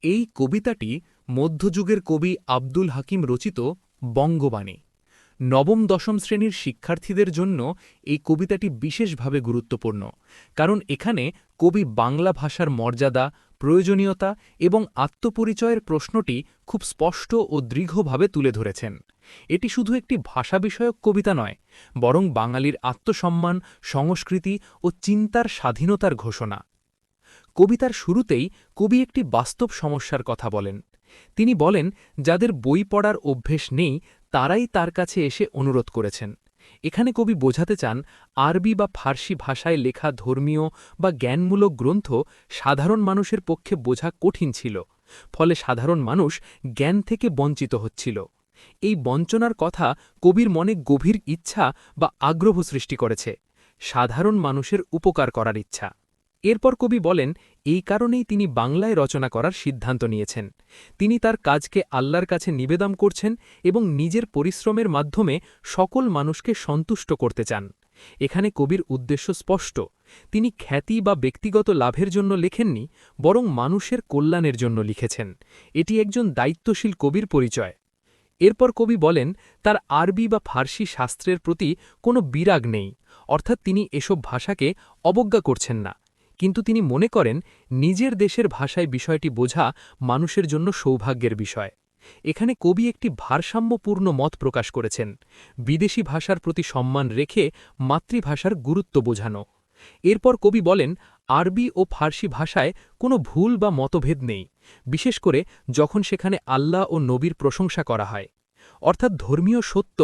এই কবিতাটি মধ্যযুগের কবি আব্দুল হাকিম রচিত বঙ্গবাণী। নবম দশম শ্রেণীর শিক্ষার্থীদের জন্য এই কবিতাটি বিশেষভাবে গুরুত্বপূর্ণ, কারণ এখানে কবি বাংলা ভাষার মর্যাদা, প্রয়োজনীয়তা এবং আত্মপরিচয়ের প্রশ্নটি খুব স্পষ্ট ও দৃঢ়ভাবে তুলে ধরেছেন। এটি শুধু একটি ভাষা বিষয়ক কবিতা নয়, বরং বাঙালির আত্মসম্মান, সংস্কৃতি ও চিন্তার স্বাধীনতার ঘোষণা। কবিতার শুরুতেই কবি একটি বাস্তব সমস্যার কথা বলেন। তিনি বলেন, যাদের বই পড়ার অভ্যেস নেই তারাই তার কাছে এসে অনুরোধ করেছেন। এখানে কবি বোঝাতে চান, আরবি বা ফার্সি ভাষায় লেখা ধর্মীয় বা জ্ঞানমূলক গ্রন্থ সাধারণ মানুষের পক্ষে বোঝা কঠিন ছিল, ফলে সাধারণ মানুষ জ্ঞান থেকে বঞ্চিত হচ্ছিল। এই বঞ্চনার কথা কবির মনে গভীর ইচ্ছা বা আগ্রহ সৃষ্টি করেছে, সাধারণ মানুষের উপকার করার ইচ্ছা। এরপর কবি বলেন, এই কারণেই তিনি বাংলায় রচনা করার সিদ্ধান্ত নিয়েছেন। তিনি তার কাজকে আল্লাহর কাছে নিবেদন করছেন এবং নিজের পরিশ্রমের মাধ্যমে সকল মানুষকে সন্তুষ্ট করতে চান। এখানে কবির উদ্দেশ্য স্পষ্ট, তিনি খ্যাতি বা ব্যক্তিগত লাভের জন্য লেখেননি, বরং মানুষের কল্যাণের জন্য লিখেছেন। এটি একজন দায়িত্বশীল কবির পরিচয়। এরপর কবি বলেন, তার আরবি বা ফার্সি শাস্ত্রের প্রতি কোনো বিরাগ নেই, অর্থাৎ তিনি এসব ভাষাকে অবজ্ঞা করছেন না, কিন্তু তিনি মনে করেন নিজের দেশের ভাষায় বিষয়টি বোঝা মানুষের জন্য সৌভাগ্যের বিষয়। এখানে কবি একটি ভারসাম্যপূর্ণ মত প্রকাশ করেছেন, বিদেশি ভাষার প্রতি সম্মান রেখে মাতৃভাষার গুরুত্ব বোঝানো। এরপর কবি বলেন, আরবি ও ফার্সি ভাষায় কোনো ভুল বা মতভেদ নেই, বিশেষ করে যখন সেখানে আল্লাহ ও নবীর প্রশংসা করা হয়। অর্থাৎ ধর্মীয় সত্য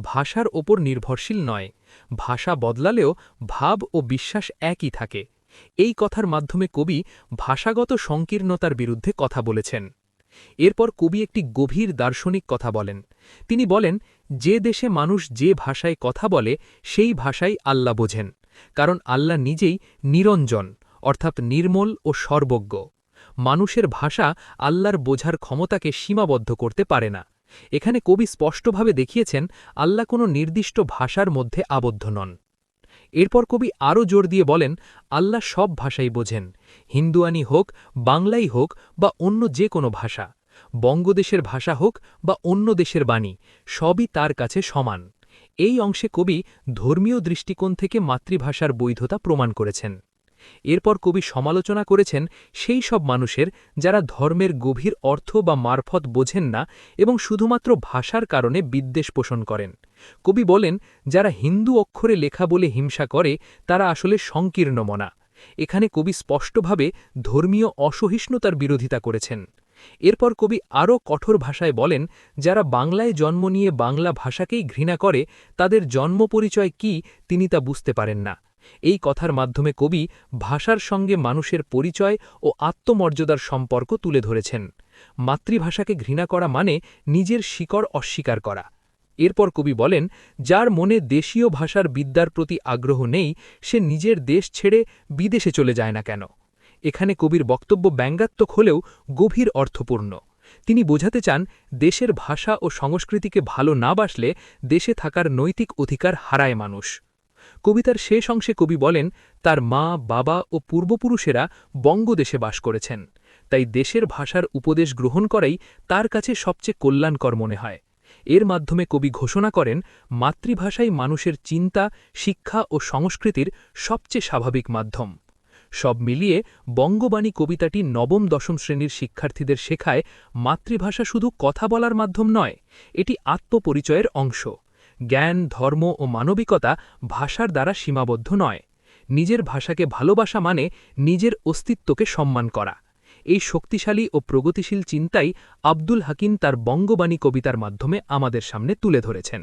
ভাষার ওপর নির্ভরশীল নয়, ভাষা বদলালেও ভাব ও বিশ্বাস একই থাকে। এই কথার মাধ্যমে কবি ভাষাগত সংকীর্ণতার বিরুদ্ধে কথা বলেছেন। এরপর কবি একটি গভীর দার্শনিক কথা বলেন। তিনি বলেন, যে দেশে মানুষ যে ভাষায় কথা বলে সেই ভাষাই আল্লাহ বোঝেন, কারণ আল্লাহ নিজেই নিরঞ্জন, অর্থাৎ নির্মল ও সর্বজ্ঞ। মানুষের ভাষা আল্লাহর বোঝার ক্ষমতাকে সীমাবদ্ধ করতে পারে না। এখানে কবি স্পষ্টভাবে দেখিয়েছেন, আল্লাহ কোনো নির্দিষ্ট ভাষার মধ্যে আবদ্ধ নন। এরপর কবি আরও জোর দিয়ে বলেন, আল্লাহ সব ভাষাই বোঝেন, হিন্দুয়ানি হোক, বাংলাই হোক বা অন্য যে কোনো ভাষা, বঙ্গদেশের ভাষা হোক বা অন্য দেশের বাণী, সবই তার কাছে সমান। এই অংশে কবি ধর্মীয় দৃষ্টিকোণ থেকে মাতৃভাষার বৈধতা প্রমাণ করেছেন। এরপর কবি সমালোচনা করেছেন সেই সব মানুষের যারা ধর্মের গভীর অর্থ বা মারফত বোঝেন না এবং শুধুমাত্র ভাষার কারণে বিদ্বেষ পোষণ করেন। কবি বলেন, যারা হিন্দু অক্ষরে লেখা বলে হিংসা করে তারা আসলে সংকীর্ণ মনা। এখানে কবি স্পষ্টভাবে ধর্মীয় অসহিষ্ণুতার বিরোধিতা করেছেন। এরপর কবি আরও কঠোর ভাষায় বলেন, যারা বাংলায় জন্ম নিয়ে বাংলা ভাষাকেই ঘৃণা করে তাদের জন্ম পরিচয় কি তিনি তা বুঝতে পারেন না। এই কথার মাধ্যমে কবি ভাষার সঙ্গে মানুষের পরিচয় ও আত্মমর্যাদার সম্পর্ক তুলে ধরেছেন। মাতৃভাষাকে ঘৃণা করা মানে নিজের শিকড় অস্বীকার করা। এরপর কবি বলেন, যার মনে দেশীয় ভাষার বিদ্যার প্রতি আগ্রহ নেই সে নিজের দেশ ছেড়ে বিদেশে চলে যায় না কেন। এখানে কবির বক্তব্য ব্যঙ্গাত্মক হলেও গভীর অর্থপূর্ণ। তিনি বোঝাতে চান, দেশের ভাষা ও সংস্কৃতিকে ভালো না বাসলে দেশে থাকার নৈতিক অধিকার হারায় মানুষ। কবিতার শেষ অংশে কবি বলেন, তার মা, বাবা ও পূর্বপুরুষেরা বঙ্গদেশে বাস করেছেন, তাই দেশের ভাষার উপদেশ গ্রহণ করাই তার কাছে সবচেয়ে কল্যাণকর মনে হয়। এর মাধ্যমে কবি ঘোষণা করেন, মাতৃভাষাই মানুষের চিন্তা, শিক্ষা ও সংস্কৃতির সবচেয়ে স্বাভাবিক মাধ্যম। সব মিলিয়ে বঙ্গবাণী কবিতাটি নবম দশম শ্রেণীর শিক্ষার্থীদের শেখায়, মাতৃভাষা শুধু কথা বলার মাধ্যম নয়, এটি আত্মপরিচয়ের অংশ। জ্ঞান, ধর্ম ও মানবিকতা ভাষার দ্বারা সীমাবদ্ধ নয়। নিজের ভাষাকে ভালোবাসা মানে নিজের অস্তিত্বকে সম্মান করা। এই শক্তিশালী ও প্রগতিশীল চিন্তাই আব্দুল হাকিম তার বঙ্গবাণী কবিতার মাধ্যমে আমাদের সামনে তুলে ধরেছেন।